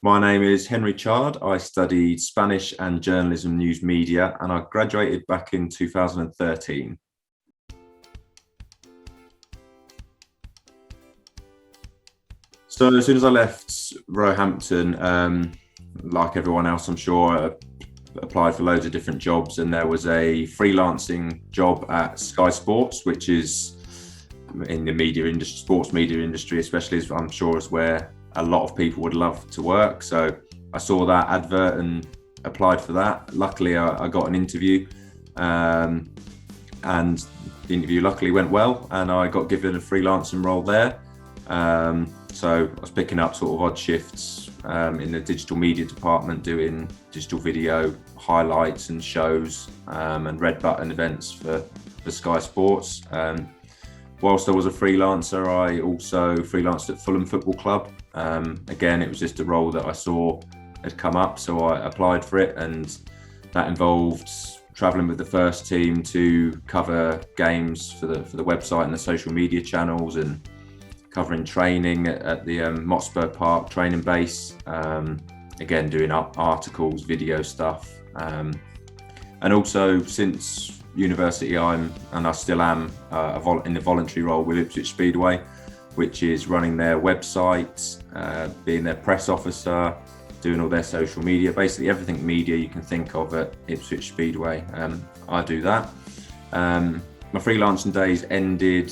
My name is Henry Chard. I studied Spanish and Journalism News Media, and I graduated back in 2013. So as soon as I left Roehampton, like everyone else, I'm sure, I applied for loads of different jobs, and there was a freelancing job at Sky Sports, which is in the media industry, sports media industry, especially, as I'm sure is where a lot of people would love to work. So I saw that advert and applied for that. Luckily, I got an interview, and the interview luckily went well, and I got given a freelancing role there. So I was picking up sort of odd shifts in the digital media department, doing digital video highlights and shows and red button events for Sky Sports. Whilst I was a freelancer, I also freelanced at Fulham Football Club. Again, it was just a role that I saw had come up, so I applied for it, and that involved travelling with the first team to cover games for the website and the social media channels, and covering training at the Motspur Park training base. Again, doing articles, video stuff, and also since university, I still am in the voluntary role with Ipswich Speedway, which is running their website, being their press officer, doing all their social media, basically everything media you can think of at Ipswich Speedway. I do that. My freelancing days ended,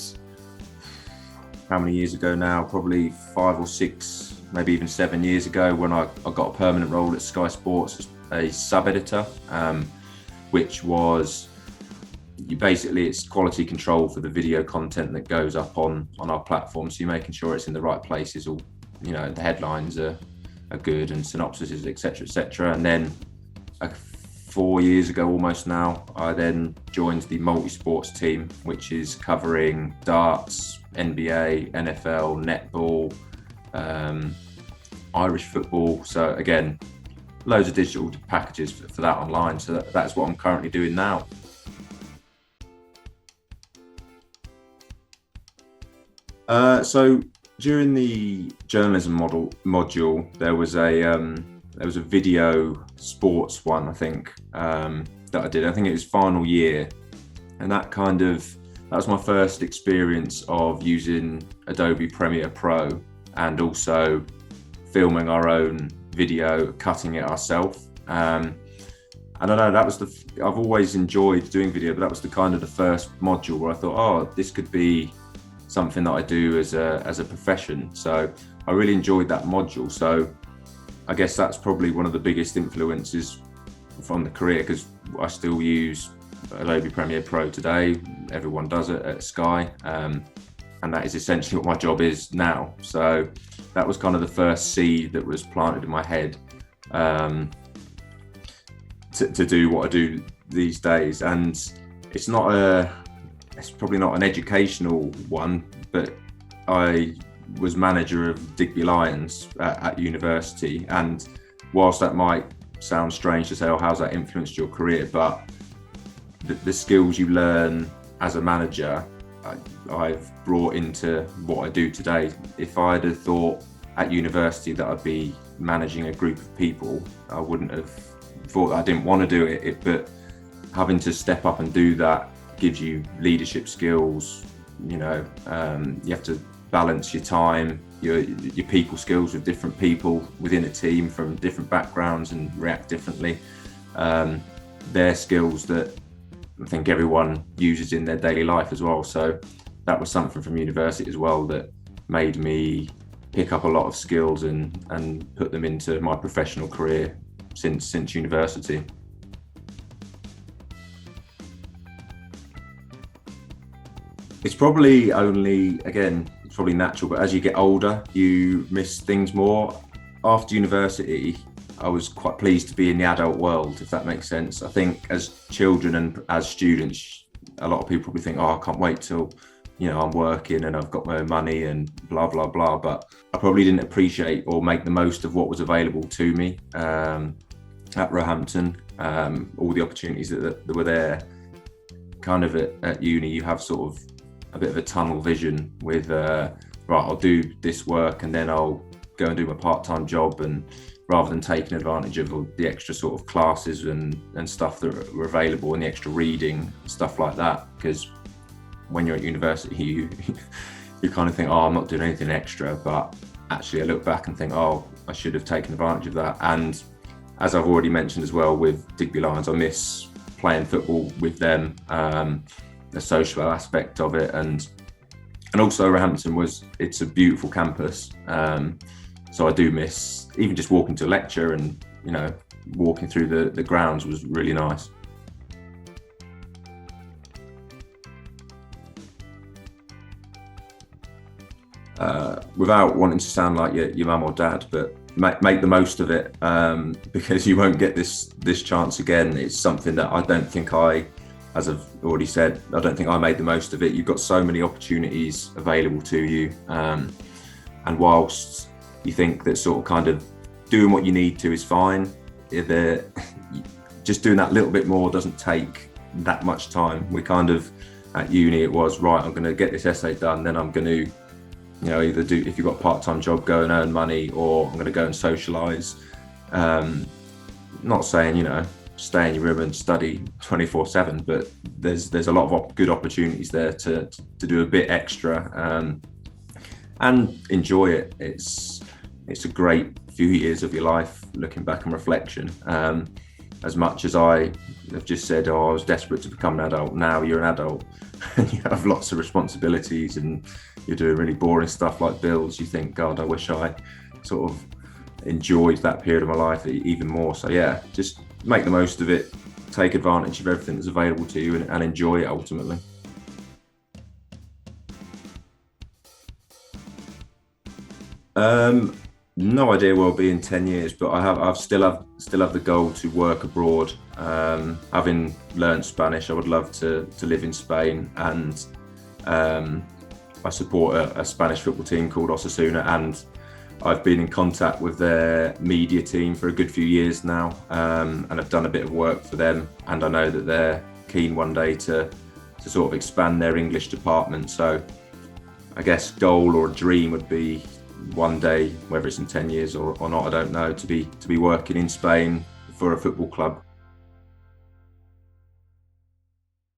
how many years ago now? Probably 5 or 6, maybe even 7 years ago, when I got a permanent role at Sky Sports as a sub-editor, which was basically it's quality control for the video content that goes up on our platform. So you're making sure it's in the right places, or the headlines are good, and synopsises, etc. And then 4 years ago almost now, I then joined the multi-sports team, which is covering darts, NBA, NFL, netball, Irish football. So again, loads of digital packages for that online. So that's what I'm currently doing now. So during the journalism module, there was a video sports one, I think, that I did. I think it was final year, and that was my first experience of using Adobe Premiere Pro, and also filming our own video, cutting it ourselves. And I don't know, I've always enjoyed doing video, but that was the first module where I thought, oh, this could be something that I do as a profession. So I really enjoyed that module. So I guess that's probably one of the biggest influences from the career, because I still use Adobe Premiere Pro today. Everyone does it at Sky, and that is essentially what my job is now. So that was kind of the first seed that was planted in my head to do what I do these days. And it's probably not an educational one, but I was manager of Digby Lions at university. And whilst that might sound strange to say, oh, how's that influenced your career? But the skills you learn as a manager, I've brought into what I do today. If I'd have thought at university that I'd be managing a group of people, I wouldn't have thought that I didn't want to do it. But having to step up and do that gives you leadership skills. You have to balance your time, your people skills with different people within a team from different backgrounds and react differently. They're skills that I think everyone uses in their daily life as well. So that was something from university as well that made me pick up a lot of skills and put them into my professional career since university. It's probably natural, but as you get older, you miss things more. After university, I was quite pleased to be in the adult world, if that makes sense. I think as children and as students, a lot of people probably think, oh, I can't wait till, I'm working and I've got my own money and blah, blah, blah. But I probably didn't appreciate or make the most of what was available to me at Roehampton. All the opportunities that were there. Kind of at uni, you have sort of a bit of a tunnel vision with, right, I'll do this work and then I'll go and do my part-time job, and rather than taking advantage of all the extra sort of classes and stuff that were available and the extra reading, stuff like that. Because when you're at university, you kind of think, oh, I'm not doing anything extra. But actually I look back and think, oh, I should have taken advantage of that. And as I've already mentioned as well with Digby Lions, I miss playing football with them, the social aspect of it. And also Roehampton it's a beautiful campus. So I do miss even just walking to a lecture and, you know, walking through the grounds was really nice. Without wanting to sound like your mum or dad, but make the most of it, because you won't get this chance again. It's something that I don't think as I've already said, I don't think I made the most of it. You've got so many opportunities available to you, and whilst you think that sort of kind of doing what you need to is fine, just doing that little bit more doesn't take that much time. We kind of, at uni, it was, right, I'm going to get this essay done, then I'm going to, you know, either do, if you've got a part-time job, go and earn money, or I'm going to go and socialise. Not saying, you know, stay in your room and study 24/7, but there's a lot of good opportunities there to do a bit extra, and enjoy it. It's a great few years of your life, looking back on reflection. As much as I have just said, oh, I was desperate to become an adult, now you're an adult and you have lots of responsibilities and you're doing really boring stuff like bills. You think, God, I wish I sort of enjoyed that period of my life even more. So yeah, just make the most of it, take advantage of everything that's available to you, and enjoy it ultimately. No idea where I'll be in 10 years, but I've still have the goal to work abroad. Having learned Spanish, I would love to live in Spain, and I support a Spanish football team called Osasuna, and I've been in contact with their media team for a good few years now, and I've done a bit of work for them, and I know that they're keen one day to sort of expand their English department. So I guess goal or dream would be one day, whether it's in 10 years or not, I don't know, to be working in Spain for a football club.